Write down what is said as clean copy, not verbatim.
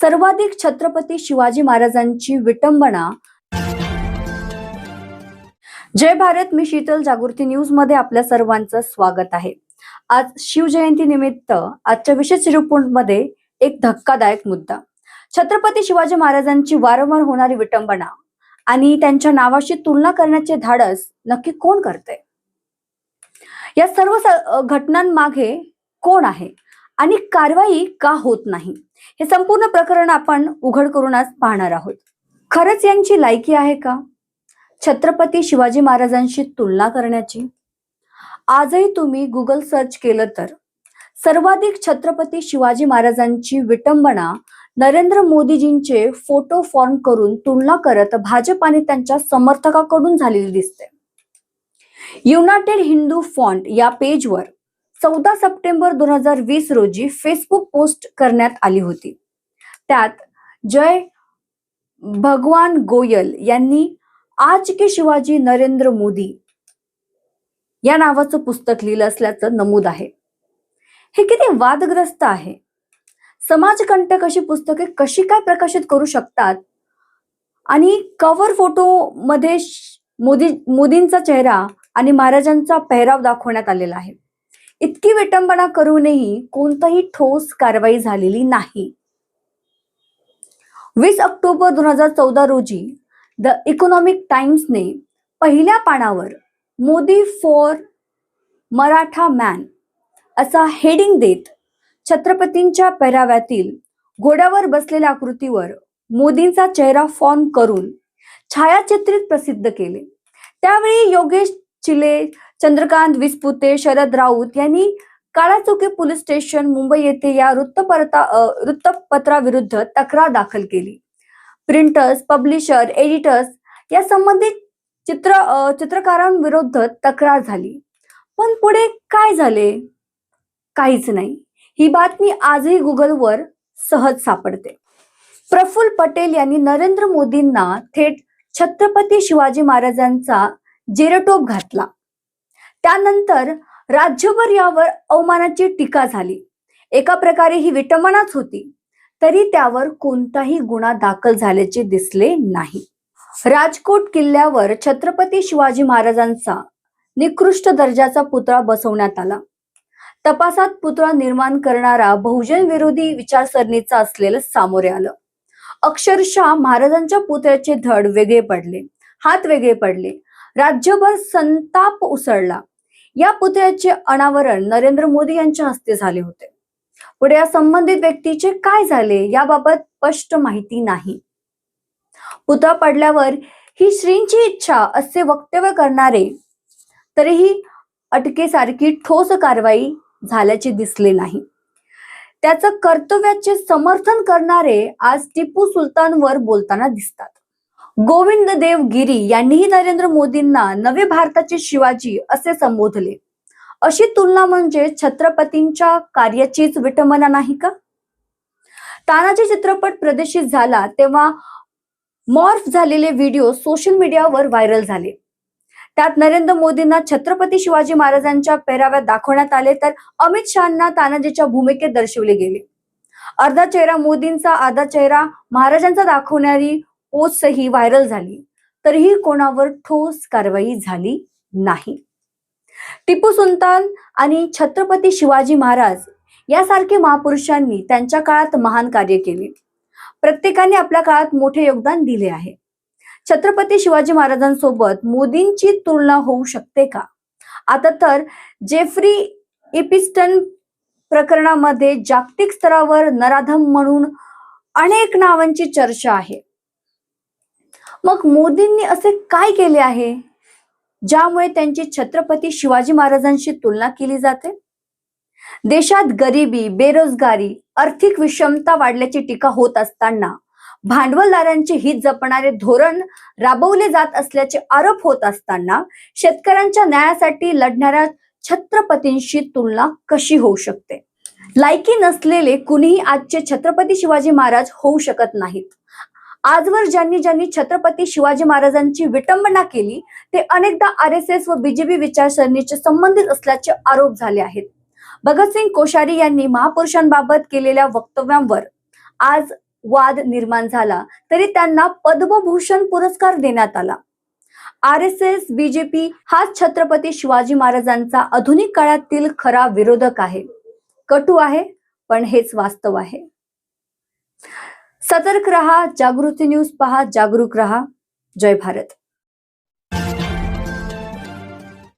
सर्वाधिक छत्रपती शिवाजी महाराजांची विटंबना. जय भारत, मी शीतल, जागृती न्यूज मध्ये आपल्या सर्वांचं स्वागत आहे. आज शिवजयंती निमित्त आजच्या विशेष रिपोर्ट मध्ये एक धक्कादायक मुद्दा. छत्रपती शिवाजी महाराजांची वारंवार होणारी विटंबना आणि त्यांच्या नावाशी तुलना करण्याचे धाडस नक्की कोण करते? या सर्व घटनांमागे कोण आहे आणि कारवाई का होत नाही, हे संपूर्ण प्रकरण आपण उघड करून आज पाहणार आहोत. खरंच यांची लायकी आहे का छत्रपती शिवाजी महाराजांशी तुलना करण्याची? आजही तुम्ही गुगल सर्च केलं तर सर्वाधिक छत्रपती शिवाजी महाराजांची विटंबना नरेंद्र मोदीजींचे फोटो फॉर्म करून तुलना करत भाजप आणि त्यांच्या समर्थकांकडून झालेली दिसते. युनायटेड हिंदू फॉन्ट या पेजवर 14 सप्टेंबर 2020 रोजी फेसबुक पोस्ट करण्यात आली होती. त्यात जय भगवान गोयल यांनी आज के शिवाजी नरेंद्र मोदी या नावाचं पुस्तक लिहिलं असल्याचं नमूद आहे. हे किती वादग्रस्त आहे. समाजकंटक अशी पुस्तके कशी काय प्रकाशित करू शकतात आणि कव्हर फोटो मध्ये मोदींचा चेहरा आणि महाराजांचा पेहराव दाखवण्यात आलेला आहे. इतकी विटंबना करूनही कोणताही ठोस कारवाई झालेली नाही. 20 ऑक्टोबर 2014 रोजी द इकॉनॉमिक टाइम्सने पहिल्या पानावर मोदी फॉर मराठा मॅन असा हेडिंग देत छत्रपतींच्या पेहराव्यातील घोड्यावर बसलेल्या आकृतीवर मोदींचा चेहरा फॉर्म करून छायाचित्रित प्रसिद्ध केले. त्यावेळी योगेश चिले, चंद्रकांत विसपुते, शरद राऊत यांनी काळाचोके पोलीस स्टेशन मुंबई येथे या वृत्तपत्राविरुद्ध तक्रार दाखल केली. प्रिंटर्स, पब्लिशर, एडिटर्स या संबंधित चित्रकारांविरुद्ध तक्रार झाली. पण पुढे काय झाले? काहीच नाही. ही बातमी आजही गुगलवर सहज सापडते. प्रफुल्ल पटेल यांनी नरेंद्र मोदींना थेट छत्रपती शिवाजी महाराजांचा जेरटोप घातला. त्यानंतर राज्यभर यावर अवमानाची टीका झाली. एका प्रकारे ही विटंबनाच होती, तरी त्यावर कोणताही गुन्हा दाखल झाल्याचे दिसले नाही. राजकोट किल्ल्यावर छत्रपती शिवाजी महाराजांचा निकृष्ट दर्जाचा पुतळा बसवण्यात आला. तपासात पुतळा निर्माण करणारा बहुजन विरोधी विचारसरणीचा असलेलं सामोरे आलं. अक्षरशः महाराजांच्या पुतळ्याचे धड वेगळे पडले, हात वेगळे पडले. राज्यभर संताप उसळला. या पुतळ्याचे अनावरण नरेंद्र मोदी यांच्या हस्ते झाले होते. पुढे या संबंधित व्यक्तीचे काय झाले याबाबत स्पष्ट माहिती नाही. पुतळा पडल्यावर ही श्रींची इच्छा असे वक्तव्य करणारे, तरीही अटकेसारखी ठोस कारवाई झाल्याचे दिसले नाही. त्याचं कर्तव्याचे समर्थन करणारे आज टिपू सुलतानवर बोलताना दिसतात. गोविंद देव गिरी यांनीही नरेंद्र मोदींना नवे भारताचे शिवाजी असे संबोधले. अशी तुलना म्हणजे छत्रपतींच्या कार्याचीच विटंबना नाही का? तानाजी चित्रपट प्रदर्शित झाला तेव्हा मॉर्फ झालेले व्हिडिओ सोशल मीडियावर व्हायरल झाले. त्यात नरेंद्र मोदींना छत्रपती शिवाजी महाराजांच्या पेहराव्यात दाखवण्यात आले, तर अमित शहांना तानाजीच्या भूमिकेत दर्शवले गेले. अर्धा चेहरा मोदींचा, अर्धा चेहरा महाराजांचा दाखवणारी पोस्टही व्हायरल झाली, तरीही कोणावर ठोस कारवाई झाली नाही. टिपू सुलतान आणि छत्रपती शिवाजी महाराज यासारखे महापुरुषांनी त्यांच्या काळात महान कार्य केले. प्रत्येकाने आपल्या काळात मोठे योगदान दिले आहे. छत्रपती शिवाजी महाराजांसोबत मोदींची तुलना होऊ शकते का? आता तर जेफ्री इप्स्टन प्रकरणामध्ये जागतिक स्तरावर नराधम म्हणून अनेक नावांची चर्चा आहे. मग मोदींनी असे काय केले आहे ज्यामुळे त्यांची छत्रपती शिवाजी महाराजांशी तुलना केली जाते? देशात गरिबी, बेरोजगारी, आर्थिक विषमता वाढल्याची टीका होत असताना, भांडवलदारांचे हित जपणारे धोरण राबवले जात असल्याचे आरोप होत असताना, शेतकऱ्यांच्या न्यायासाठी लढणाऱ्या छत्रपतींशी तुलना कशी होऊ शकते? लायकी नसलेले कुणीही आजचे छत्रपती शिवाजी महाराज होऊ शकत नाहीत. आजवर ज्यांनी छत्रपती शिवाजी महाराजांची विटंबना केली ते अनेकदा RSS व BJP विचारसरणीचे संबंधित असल्याचे आरोप झाले आहेत. भगतसिंग कोश्यारी यांनी महापुरुषांबाबत केलेल्या वक्तव्यांवर आज वाद निर्माण झाला तरी त्यांना पद्मभूषण पुरस्कार देण्यात आला. RSS BJP हाच छत्रपती शिवाजी महाराजांचा आधुनिक काळातील खरा विरोधक आहे. कटू आहे, पण हेच वास्तव आहे. सतर्क रहा, जागृती न्यूज पहा, जागरूक रहा. जय भारत.